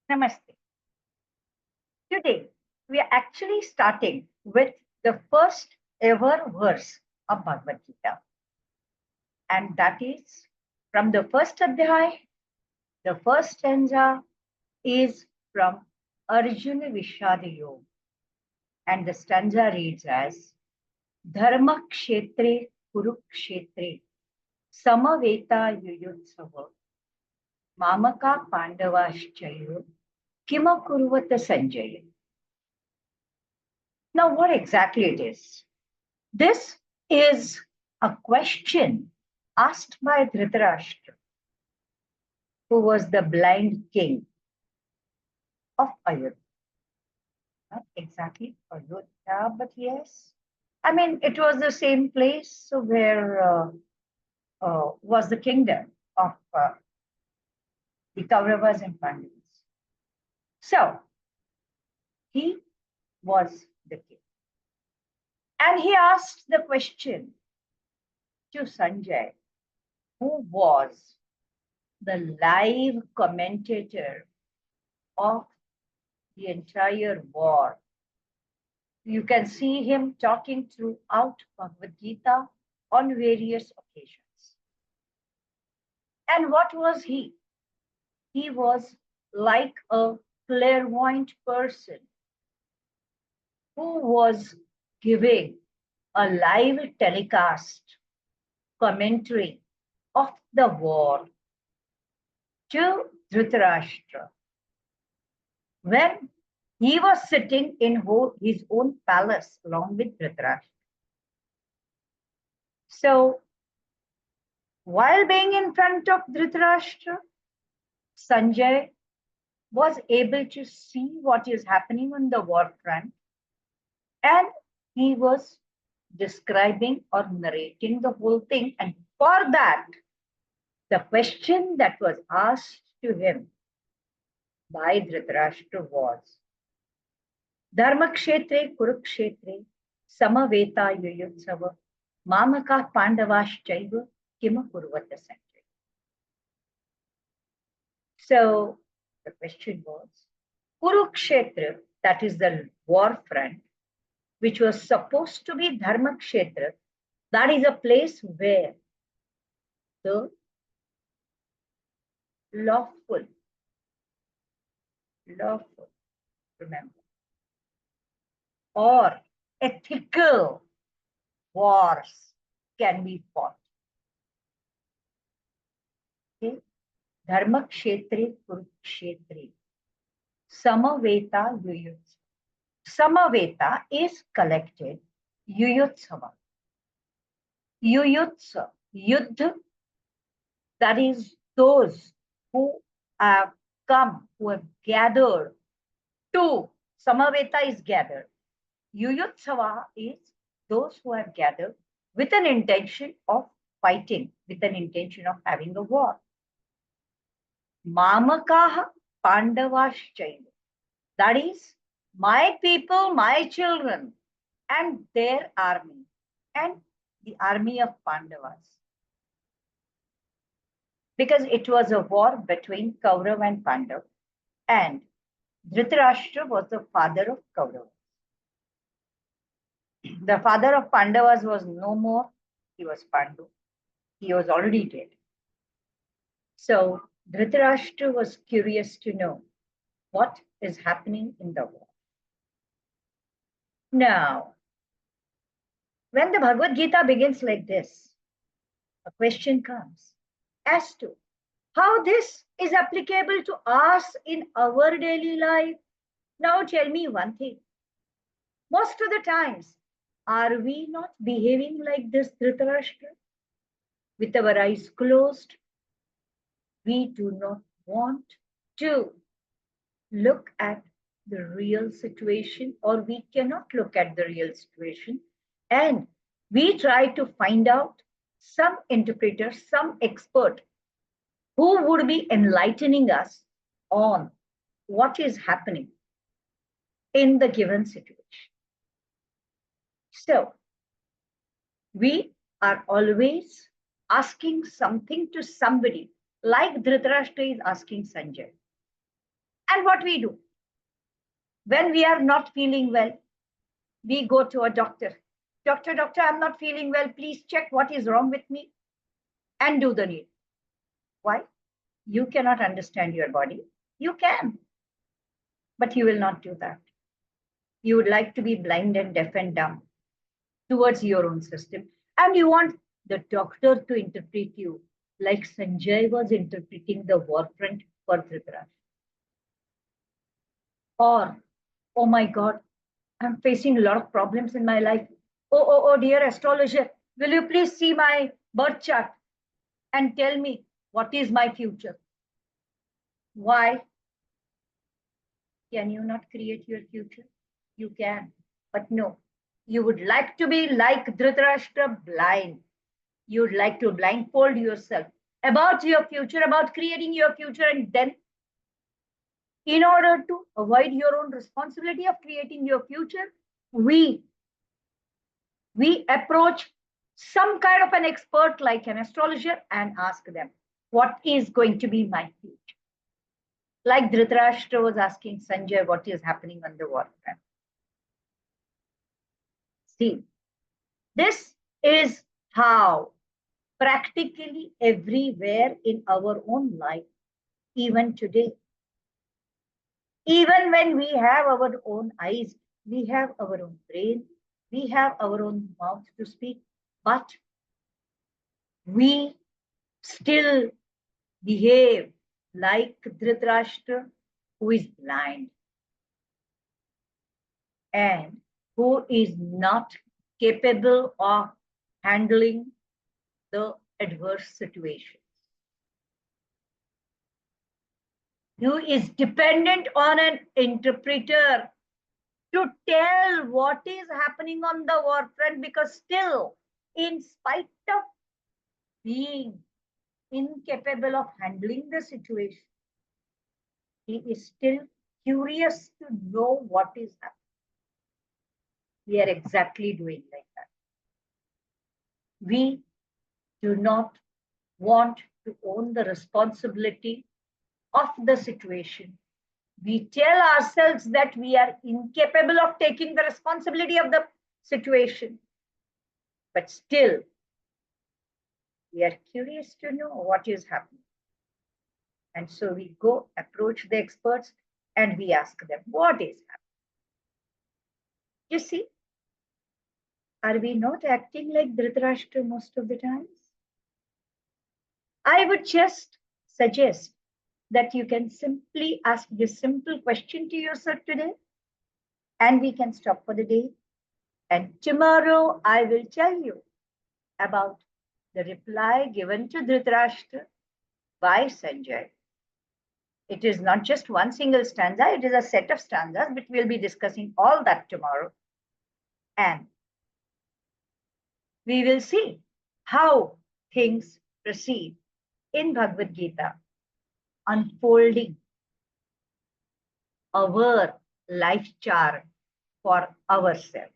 Namaste. Today, we are actually starting with the first ever verse of Bhagavad Gita. And that is from the first Adhyaya, the first stanza is from Arjuna Vishada Yoga. And the stanza reads as Dharma Kshetre Kurukshetre Samaveta Yuyutsava Mamaka Pandavashchayo Kima Kurvata Sanjay. Now, what exactly it is? This is a question asked by Dhrutarashtra, who was the blind king of Ayodhya. Not exactly Ayodhya, but yes. I mean, it was the same place where was the kingdom of the Kauravas and Pandavas. So, he was the king. And he asked the question to Sanjay, who was the live commentator of the entire war. You can see him talking throughout Bhagavad Gita on various occasions. And what was he? He was like a clairvoyant person who was giving a live telecast commentary of the war to Dhrutarashtra when he was sitting in his own palace along with Dhrutarashtra. So, while being in front of Dhrutarashtra, Sanjay was able to see what is happening on the war front, and he was describing or narrating the whole thing. And for that, the question that was asked to him by Dhrutarashtra was Dharma Kshetre Kurukshetre Samaveta Yuyutsava Mamaka Pandavaschaiva Kima Kurvata Sanjay. So the question was Kurukshetra, that is the war front, which was supposed to be Dharma Kshetra, that is a place where the lawful, remember, or ethical wars can be fought. Okay? Dharma Kshetre Kurukshetre Samaveta Yuyutsava. Samaveta is collected Yuyutsava. Yuyutsa, Yuddha, that is those who have come, who have gathered to, Samaveta is gathered. Yuyutsava is those who have gathered with an intention of fighting, with an intention of having a war. Mamakaha Pandavaschaiva, that is my people, my children, and their army, and the army of Pandavas. Because it was a war between Kaurav and Pandav, and Dhrutarashtra was the father of Kauravas. The father of Pandavas was no more, he was Pandu. He was already dead. So Dhrutarashtra was curious to know what is happening in the war. Now, when the Bhagavad Gita begins like this, a question comes as to how this is applicable to us in our daily life. Now tell me one thing. Most of the times, are we not behaving like this Dhrutarashtra? With our eyes closed, we do not want to look at the real situation, or we cannot look at the real situation, and we try to find out some interpreter, some expert who would be enlightening us on what is happening in the given situation. So we are always asking something to somebody, like Dhrutarashtra is asking Sanjay. And what we do? When we are not feeling well, we go to a doctor. Doctor, I'm not feeling well. Please check what is wrong with me and do the need. Why? You cannot understand your body. You can, but you will not do that. You would like to be blind and deaf and dumb towards your own system. And you want the doctor to interpret you like Sanjay was interpreting the war front for Dhrutarashtra. Or, oh my God, I'm facing a lot of problems in my life. Oh, dear astrologer, will you please see my birth chart and tell me what is my future? Why? Can you not create your future? You can, but no. You would like to be like Dhrutarashtra, blind. You would like to blindfold yourself about your future, about creating your future, and then, in order to avoid your own responsibility of creating your future, we approach some kind of an expert like an astrologer and ask them, what is going to be my future? Like Dhrutarashtra was asking Sanjay what is happening on the war front. See, this is how practically everywhere in our own life, even today, even when we have our own eyes, we have our own brain, we have our own mouth to speak, but we still behave like Dhritarashtra, who is blind and who is not capable of handling the adverse situations. Who is dependent on an interpreter to tell what is happening on the war front, because still, in spite of being incapable of handling the situation, he is still curious to know what is happening. We are exactly doing like that. We do not want to own the responsibility of the situation. We tell ourselves that we are incapable of taking the responsibility of the situation. But still, we are curious to know what is happening. And so we go approach the experts and we ask them, what is happening? You see, are we not acting like Dhritarashtra most of the times? I would just suggest that you can simply ask this simple question to yourself today, and we can stop for the day. And tomorrow I will tell you about the reply given to Dhritarashtra by Sanjay. It is not just one single stanza, it is a set of stanzas, but we'll be discussing all that tomorrow. And we will see how things proceed in Bhagavad Gita, unfolding our life chart for ourselves.